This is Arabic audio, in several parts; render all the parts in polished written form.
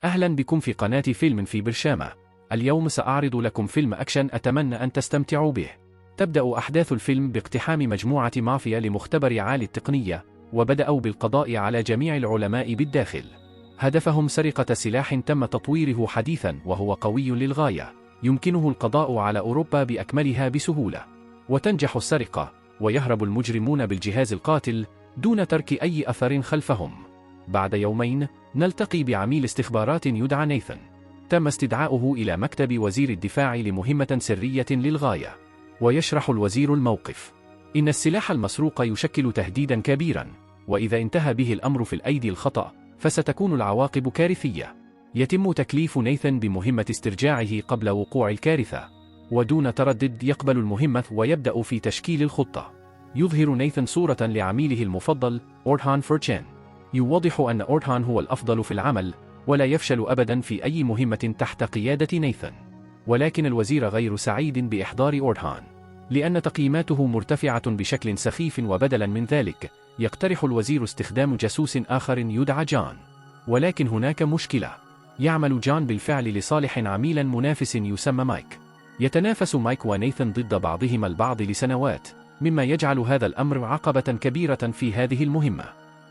أهلا بكم في قناة فيلم في برشامة. اليوم سأعرض لكم فيلم أكشن أتمنى أن تستمتعوا به. تبدأ أحداث الفيلم باقتحام مجموعة مافيا لمختبر عالي التقنية، وبدأوا بالقضاء على جميع العلماء بالداخل. هدفهم سرقة سلاح تم تطويره حديثا وهو قوي للغاية، يمكنه القضاء على أوروبا بأكملها بسهولة. وتنجح السرقة، ويهرب المجرمون بالجهاز القاتل دون ترك أي أثر خلفهم. بعد يومين نلتقي بعميل استخبارات يدعى نيثن. تم استدعاؤه إلى مكتب وزير الدفاع لمهمة سرية للغاية. ويشرح الوزير الموقف. إن السلاح المسروق يشكل تهديدا كبيرا، وإذا انتهى به الأمر في الأيدي الخطأ فستكون العواقب كارثية. يتم تكليف نيثن بمهمة استرجاعه قبل وقوع الكارثة، ودون تردد يقبل المهمة ويبدأ في تشكيل الخطة. يظهر نيثن صورة لعميله المفضل أورتهان فورتشان. يوضح أن أورتهان هو الأفضل في العمل، ولا يفشل أبدا في أي مهمة تحت قيادة نيثن. ولكن الوزير غير سعيد بإحضار أورتهان، لأن تقييماته مرتفعة بشكل سخيف، وبدلا من ذلك يقترح الوزير استخدام جاسوس آخر يدعى جان. ولكن هناك مشكلة. يعمل جان بالفعل لصالح عميل منافس يسمى مايك. يتنافس مايك ونيثن ضد بعضهما البعض لسنوات، مما يجعل هذا الأمر عقبة كبيرة في هذه المهمة.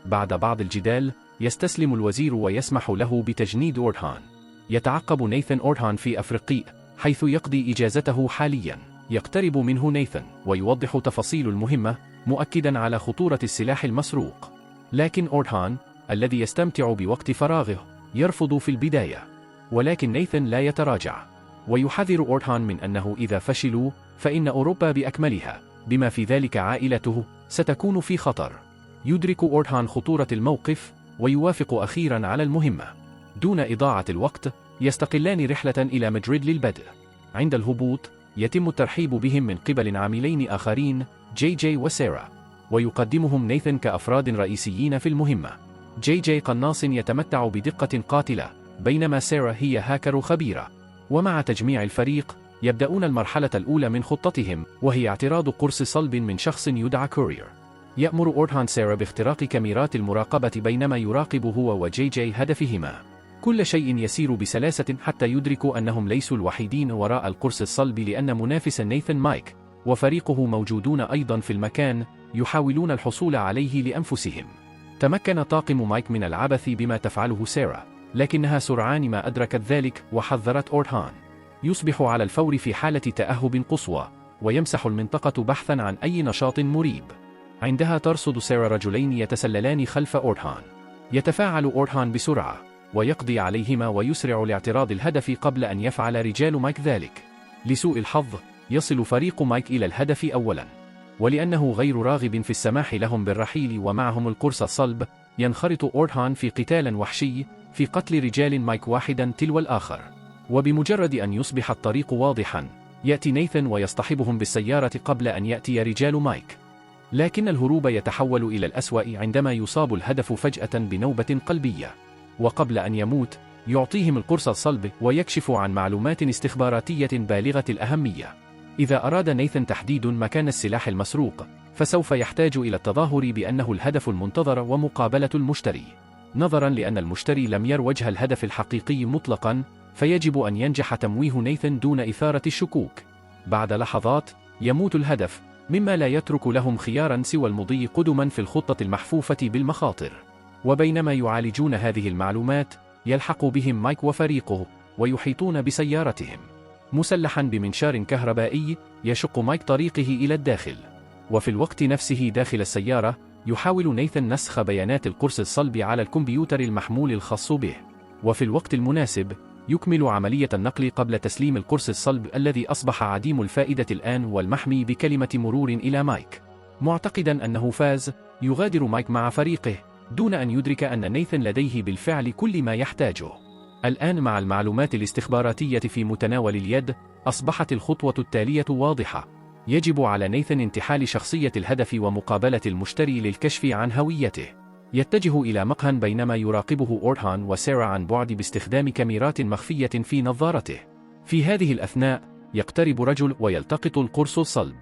بعد بعض الجدال يستسلم الوزير ويسمح له بتجنيد أورتهان. يتعقب نيثن أورتهان في أفريقيا، حيث يقضي إجازته حاليا. يقترب منه نيثن ويوضح تفاصيل المهمة، مؤكدا على خطورة السلاح المسروق. لكن أورتهان الذي يستمتع بوقت فراغه يرفض في البداية، ولكن نيثن لا يتراجع، ويحذر أورتهان من أنه إذا فشلوا فإن أوروبا بأكملها بما في ذلك عائلته ستكون في خطر. يدرك أورتهان خطورة الموقف ويوافق أخيرا على المهمة. دون إضاعة الوقت يستقلان رحلة إلى مدريد للبدء. عند الهبوط يتم الترحيب بهم من قبل عاملين آخرين جي جي وسارة، ويقدمهم نيثن كأفراد رئيسيين في المهمة. جي جي قناص يتمتع بدقة قاتلة، بينما سارة هي هاكر خبيرة. ومع تجميع الفريق يبدأون المرحلة الأولى من خطتهم، وهي اعتراض قرص صلب من شخص يدعى كورير. يأمر أورتهان سارة باختراق كاميرات المراقبة بينما يراقب هو وجي جي هدفهما. كل شيء يسير بسلاسة حتى يدركوا أنهم ليسوا الوحيدين وراء القرص الصلب، لأن منافس نيثن مايك وفريقه موجودون أيضا في المكان، يحاولون الحصول عليه لأنفسهم. تمكن طاقم مايك من العبث بما تفعله سارة، لكنها سرعان ما أدركت ذلك وحذرت أورتهان. يصبح على الفور في حالة تأهب قصوى، ويمسح المنطقة بحثا عن أي نشاط مريب. عندها ترصد سارة رجلين يتسللان خلف أورتهان. يتفاعل أورتهان بسرعة ويقضي عليهما ويسرع لاعتراض الهدف قبل أن يفعل رجال مايك ذلك. لسوء الحظ يصل فريق مايك إلى الهدف أولا، ولأنه غير راغب في السماح لهم بالرحيل ومعهم القرص الصلب، ينخرط أورتهان في قتال وحشي في قتل رجال مايك واحدا تلو الآخر. وبمجرد أن يصبح الطريق واضحا يأتي نيثن ويصطحبهم بالسيارة قبل أن يأتي رجال مايك. لكن الهروب يتحول إلى الأسوأ عندما يصاب الهدف فجأة بنوبة قلبية، وقبل أن يموت يعطيهم القرص الصلب ويكشف عن معلومات استخباراتية بالغة الأهمية. إذا أراد نيثن تحديد مكان السلاح المسروق فسوف يحتاج إلى التظاهر بأنه الهدف المنتظر ومقابلة المشتري. نظرا لأن المشتري لم ير وجه الهدف الحقيقي مطلقا، فيجب أن ينجح تمويه نيثن دون إثارة الشكوك. بعد لحظات يموت الهدف، مما لا يترك لهم خيارا سوى المضي قدما في الخطة المحفوفة بالمخاطر. وبينما يعالجون هذه المعلومات يلحق بهم مايك وفريقه ويحيطون بسيارتهم. مسلحا بمنشار كهربائي يشق مايك طريقه إلى الداخل، وفي الوقت نفسه داخل السيارة يحاول نيثن نسخ بيانات القرص الصلب على الكمبيوتر المحمول الخاص به. وفي الوقت المناسب يكمل عملية النقل قبل تسليم القرص الصلب الذي أصبح عديم الفائدة الآن والمحمي بكلمة مرور إلى مايك. معتقدا أنه فاز يغادر مايك مع فريقه دون أن يدرك أن نيثن لديه بالفعل كل ما يحتاجه. الآن مع المعلومات الاستخباراتية في متناول اليد أصبحت الخطوة التالية واضحة. يجب على نيثن انتحال شخصية الهدف ومقابلة المشتري للكشف عن هويته. يتجه إلى مقهى بينما يراقبه أورتهان وسارة عن بعد باستخدام كاميرات مخفية في نظارته. في هذه الأثناء يقترب رجل ويلتقط القرص الصلب.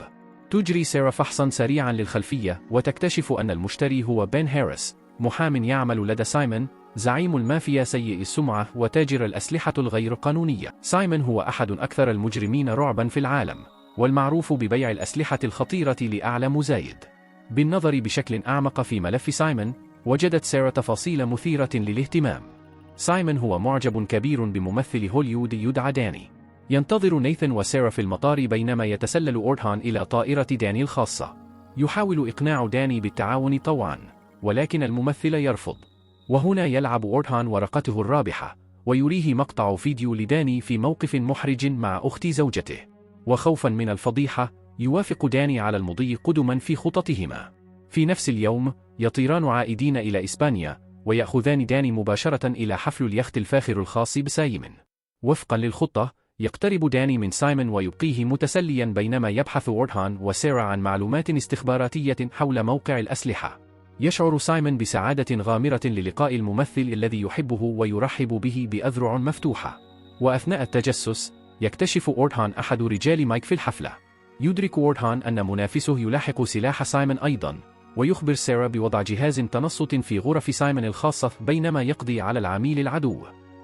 تجري سارة فحصا سريعا للخلفية وتكتشف أن المشتري هو بن هاريس، محام يعمل لدى سايمون زعيم المافيا سيء السمعة وتاجر الأسلحة الغير قانونية. سايمون هو أحد أكثر المجرمين رعبًا في العالم، والمعروف ببيع الأسلحة الخطيرة لأعلى مزايد. بالنظر بشكل أعمق في ملف سايمون، وجدت سارة تفاصيل مثيرة للاهتمام. سايمون هو معجب كبير بممثل هوليوودي يدعى داني. ينتظر نيثن وسارة في المطار بينما يتسلل أورهان إلى طائرة داني الخاصة. يحاول إقناع داني بالتعاون طوعًا، ولكن الممثل يرفض. وهنا يلعب أورهان ورقته الرابحة، ويريه مقطع فيديو لداني في موقف محرج مع أخت زوجته. وخوفًا من الفضيحة، يوافق داني على المضي قدمًا في خططهما. في نفس اليوم، يطيران عائدين إلى إسبانيا، ويأخذان داني مباشرة إلى حفل اليخت الفاخر الخاص بسايمون. وفقًا للخطة، يقترب داني من سايمون ويبقيه متسليًا بينما يبحث أورهان وسارة عن معلومات استخباراتية حول موقع الأسلحة. يشعر سايمون بسعادة غامرة للقاء الممثل الذي يحبه ويرحب به بأذرع مفتوحة. وأثناء التجسس، يكتشف أورهان أحد رجال مايك في الحفلة. يدرك أورهان أن منافسه يلاحق سلاح سايمون أيضًا، ويخبر سارة بوضع جهاز تنصت في غرف سايمون الخاصة بينما يقضي على العميل العدو.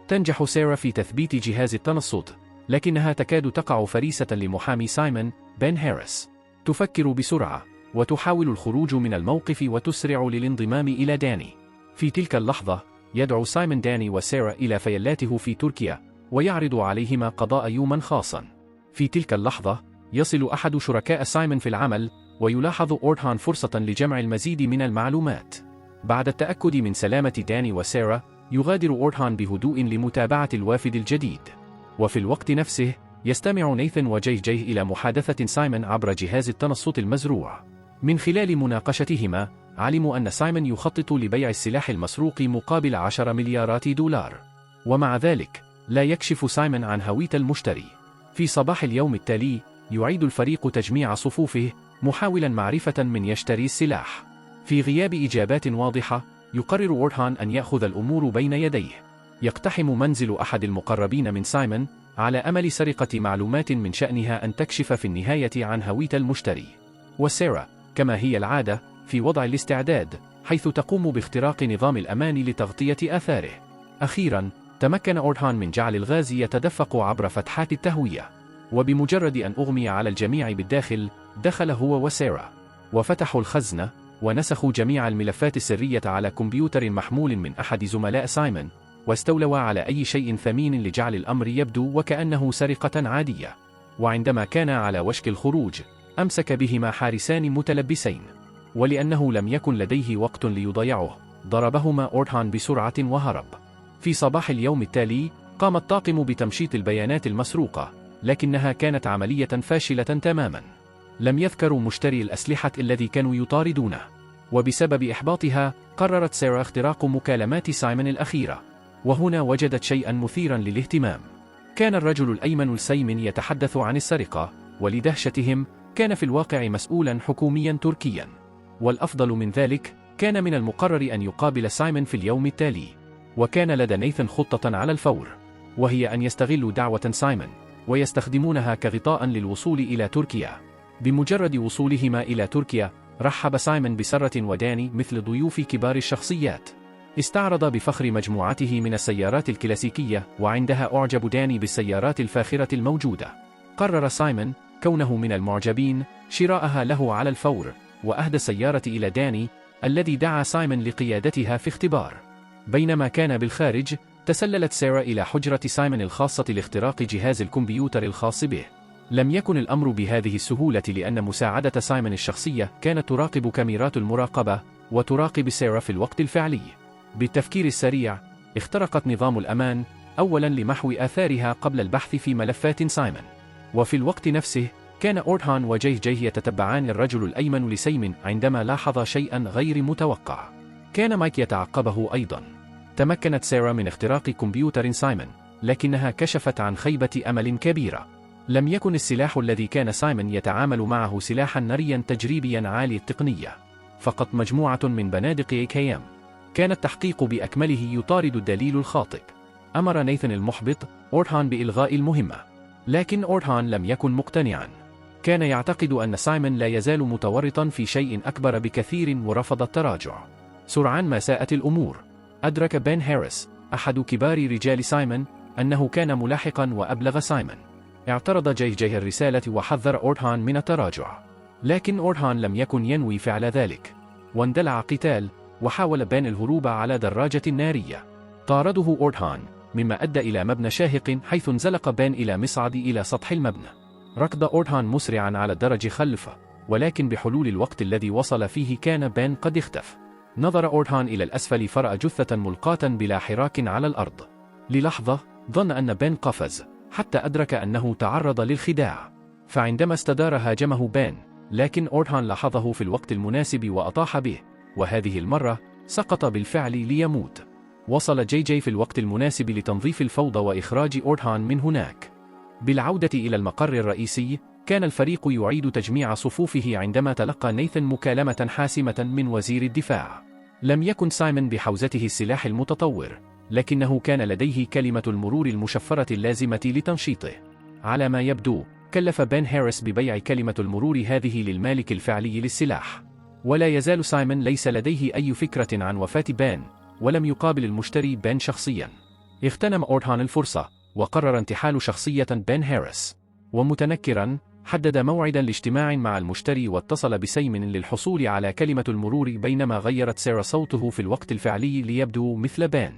تنجح سارة في تثبيت جهاز التنصت، لكنها تكاد تقع فريسة لمحامي سايمون، بن هاريس. تفكر بسرعة، وتحاول الخروج من الموقف وتسرع للانضمام إلى داني. في تلك اللحظة، يدعو سايمون داني وسارة إلى فيلاته في تركيا، ويعرض عليهما قضاء يومًا خاصًا. في تلك اللحظة، يصل أحد شركاء سايمون في العمل، ويلاحظ أورهان فرصة لجمع المزيد من المعلومات. بعد التأكد من سلامة داني وسارة، يغادر أورهان بهدوء لمتابعة الوافد الجديد. وفي الوقت نفسه، يستمع نيثن وجي إلى محادثة سايمون عبر جهاز التنصت المزروع. من خلال مناقشتهما، علموا أن سايمون يخطط لبيع السلاح المسروق مقابل 10 مليارات دولار. ومع ذلك، لا يكشف سايمون عن هوية المشتري. في صباح اليوم التالي، يعيد الفريق تجميع صفوفه، محاولاً معرفة من يشتري السلاح. في غياب إجابات واضحة، يقرر أورهان أن يأخذ الأمور بين يديه. يقتحم منزل أحد المقربين من سايمون، على أمل سرقة معلومات من شأنها أن تكشف في النهاية عن هوية المشتري. وسارة، كما هي العادة، في وضع الاستعداد، حيث تقوم باختراق نظام الأمان لتغطية آثاره. أخيراً، تمكن أورهان من جعل الغاز يتدفق عبر فتحات التهوية. وبمجرد أن أغمي على الجميع بالداخل، دخل هو وسارة، وفتحوا الخزنة، ونسخوا جميع الملفات السرية على كمبيوتر محمول من أحد زملاء سايمون، واستولوا على أي شيء ثمين لجعل الأمر يبدو وكأنه سرقة عادية. وعندما كان على وشك الخروج، أمسك بهما حارسان متلبسين، ولأنه لم يكن لديه وقت ليضيعه، ضربهما أورهان بسرعة وهرب. في صباح اليوم التالي، قام الطاقم بتمشيط البيانات المسروقة، لكنها كانت عملية فاشلة تماماً. لم يذكروا مشتري الأسلحة الذي كانوا يطاردونه، وبسبب إحباطها، قررت سارة اختراق مكالمات سايمون الأخيرة. وهنا وجدت شيئاً مثيراً للاهتمام. كان الرجل الأيمن السيمن يتحدث عن السرقة، ولدهشتهم، كان في الواقع مسؤولاً حكومياً تركياً. والأفضل من ذلك، كان من المقرر أن يقابل سايمون في اليوم التالي. وكان لدى نيثن خطة على الفور، وهي أن يستغلوا دعوة سايمون، ويستخدمونها كغطاء للوصول إلى تركيا. بمجرد وصولهما إلى تركيا، رحب سايمون بسارة وداني مثل ضيوف كبار الشخصيات. استعرض بفخر مجموعته من السيارات الكلاسيكية، وعندها أعجب داني بالسيارات الفاخرة الموجودة. قرر سايمون، كونه من المعجبين، شراءها له على الفور، وأهدى السيارة إلى داني، الذي دعا سايمون لقيادتها في اختبار. بينما كان بالخارج، تسللت سارة إلى حجرة سايمون الخاصة لاختراق جهاز الكمبيوتر الخاص به. لم يكن الأمر بهذه السهولة لأن مساعدة سايمون الشخصية كانت تراقب كاميرات المراقبة، وتراقب سارة في الوقت الفعلي. بالتفكير السريع، اخترقت نظام الأمان، أولاً لمحو آثارها قبل البحث في ملفات سايمون. وفي الوقت نفسه، كان أورهان وجي يتتبعان الرجل الأيمن لسايمون عندما لاحظ شيئاً غير متوقع. كان مايك يتعقبه أيضاً. تمكنت سارة من اختراق كمبيوتر سايمون، لكنها كشفت عن خيبة أمل كبيرة. لم يكن السلاح الذي كان سايمون يتعامل معه سلاحاً نارياً تجريبياً عالي التقنية، فقط مجموعة من بنادق AKM. كان التحقيق بأكمله يطارد الدليل الخاطئ. أمر نيثن المحبط أورهان بإلغاء المهمة، لكن أورهان لم يكن مقتنعاً. كان يعتقد أن سايمون لا يزال متورطاً في شيء أكبر بكثير ورفض التراجع. سرعان ما ساءت الأمور. أدرك بين هاريس أحد كبار رجال سايمون أنه كان ملاحقا وأبلغ سايمون. اعترض جي الرسالة وحذر أورتهان من التراجع، لكن أورتهان لم يكن ينوي فعل ذلك، واندلع قتال، وحاول بين الهروب على دراجة نارية. طارده أورتهان، مما أدى إلى مبنى شاهق حيث انزلق بين إلى مصعد إلى سطح المبنى. ركض أورتهان مسرعا على الدرج خلفه، ولكن بحلول الوقت الذي وصل فيه كان بين قد اختفى. نظر أورتهان إلى الأسفل فرأى جثة ملقاة بلا حراك على الأرض. للحظة ظن أن بين قفز، حتى أدرك أنه تعرض للخداع، فعندما استدار هاجمه بين، لكن أورتهان لاحظه في الوقت المناسب وأطاح به، وهذه المرة سقط بالفعل ليموت. وصل جي في الوقت المناسب لتنظيف الفوضى وإخراج أورتهان من هناك. بالعودة إلى المقر الرئيسي، كان الفريق يعيد تجميع صفوفه عندما تلقى نيثن مكالمة حاسمة من وزير الدفاع. لم يكن سايمون بحوزته السلاح المتطور، لكنه كان لديه كلمة المرور المشفرة اللازمة لتنشيطه. على ما يبدو، كلف بين هاريس ببيع كلمة المرور هذه للمالك الفعلي للسلاح. ولا يزال سايمون ليس لديه أي فكرة عن وفاة بين، ولم يقابل المشتري بين شخصيا. اغتنم أورتهان الفرصة، وقرر انتحال شخصية بين هاريس، ومتنكرا حدد موعدا لاجتماع مع المشتري، واتصل بسايمون للحصول على كلمة المرور، بينما غيرت سارة صوته في الوقت الفعلي ليبدو مثل بين.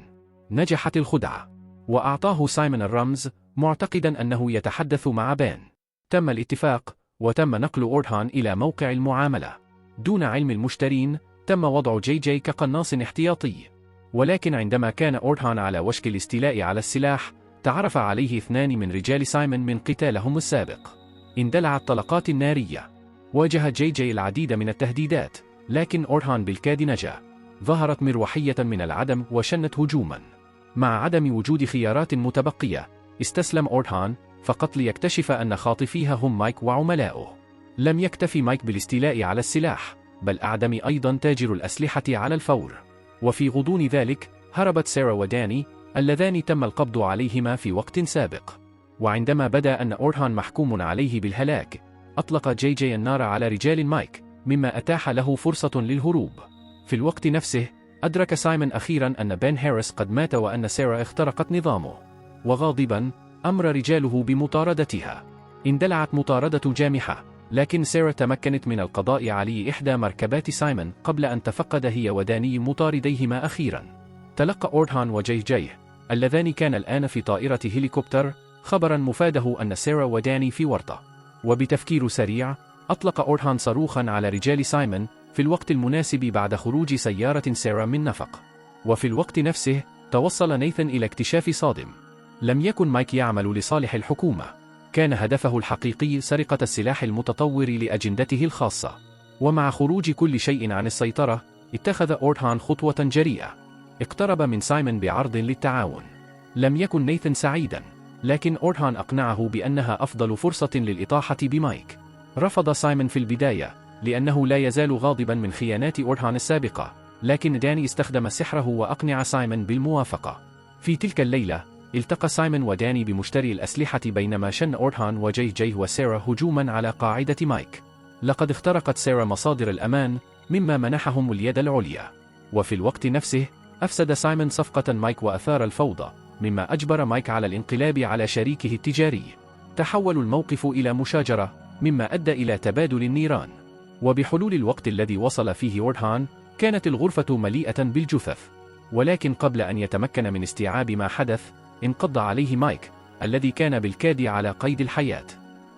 نجحت الخدعة، وأعطاه سايمون الرمز معتقدا أنه يتحدث مع بين. تم الاتفاق، وتم نقل أورتهان إلى موقع المعاملة. دون علم المشترين، تم وضع جي كقناص احتياطي. ولكن عندما كان أورتهان على وشك الاستيلاء على السلاح، تعرف عليه 2 من رجال سايمون من قتالهم السابق. اندلعت طلقات نارية. واجه جي العديد من التهديدات، لكن أورتهان بالكاد نجا. ظهرت مروحية من العدم وشنت هجوما. مع عدم وجود خيارات متبقية، استسلم أورتهان فقط ليكتشف أن خاطفيها هم مايك وعملاؤه. لم يكتفي مايك بالاستيلاء على السلاح، بل أعدم أيضا تاجر الأسلحة على الفور. وفي غضون ذلك، هربت سارة وداني، اللذان تم القبض عليهما في وقت سابق. وعندما بدا أن أورتهان محكوم عليه بالهلاك، أطلق جي النار على رجال مايك، مما أتاح له فرصة للهروب. في الوقت نفسه، أدرك سايمون أخيرا أن بين هاريس قد مات وأن سارة اخترقت نظامه، وغاضبا أمر رجاله بمطاردتها. اندلعت مطاردة جامحة، لكن سارة تمكنت من القضاء على إحدى مركبات سايمون قبل أن تفقد هي وداني مطارديهما أخيرا. تلقى أورتهان وجي اللذان كان الآن في طائرة هليكوبتر خبرا مفاده أن سارة وداني في ورطة. وبتفكير سريع، أطلق أورتهان صاروخا على رجال سايمون في الوقت المناسب بعد خروج سيارة سارة من نفق. وفي الوقت نفسه، توصل نيثن إلى اكتشاف صادم. لم يكن مايك يعمل لصالح الحكومة، كان هدفه الحقيقي سرقة السلاح المتطور لأجندته الخاصة. ومع خروج كل شيء عن السيطرة، اتخذ أورتهان خطوة جريئة. اقترب من سايمون بعرض للتعاون. لم يكن نيثن سعيدا، لكن أورتهان أقنعه بأنها أفضل فرصة للإطاحة بمايك. رفض سايمون في البداية، لأنه لا يزال غاضبا من خيانات أورتهان السابقة، لكن داني استخدم سحره وأقنع سايمون بالموافقة. في تلك الليلة، التقى سايمون وداني بمشتري الأسلحة بينما شن أورتهان وجي وسارة هجوما على قاعدة مايك. لقد اخترقت سارة مصادر الأمان، مما منحهم اليد العليا. وفي الوقت نفسه، أفسد سايمون صفقة مايك وأثار الفوضى، مما أجبر مايك على الانقلاب على شريكه التجاري. تحول الموقف إلى مشاجرة، مما أدى إلى تبادل النيران. وبحلول الوقت الذي وصل فيه أورتهان، كانت الغرفة مليئة بالجثث. ولكن قبل أن يتمكن من استيعاب ما حدث، انقض عليه مايك، الذي كان بالكاد على قيد الحياة.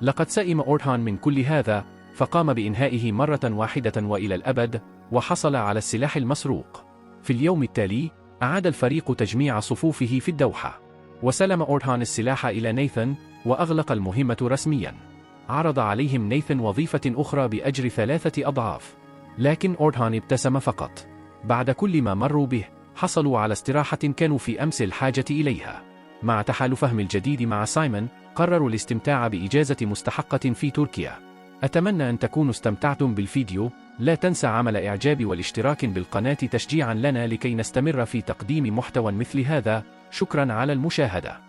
لقد سئم أورتهان من كل هذا، فقام بإنهائه مرة واحدة وإلى الأبد، وحصل على السلاح المسروق. في اليوم التالي، أعاد الفريق تجميع صفوفه في الدوحة، وسلم أورتهان السلاح إلى نيثن، وأغلق المهمة رسميا. عرض عليهم نيثن وظيفة أخرى بأجر 3 أضعاف، لكن أورتهان ابتسم فقط. بعد كل ما مروا به، حصلوا على استراحة كانوا في أمس الحاجة إليها. مع تحالفهم الجديد مع سايمون، قرروا الاستمتاع بإجازة مستحقة في تركيا. أتمنى أن تكونوا استمتعتم بالفيديو. لا تنسى عمل إعجاب والاشتراك بالقناة تشجيعا لنا لكي نستمر في تقديم محتوى مثل هذا. شكرا على المشاهدة.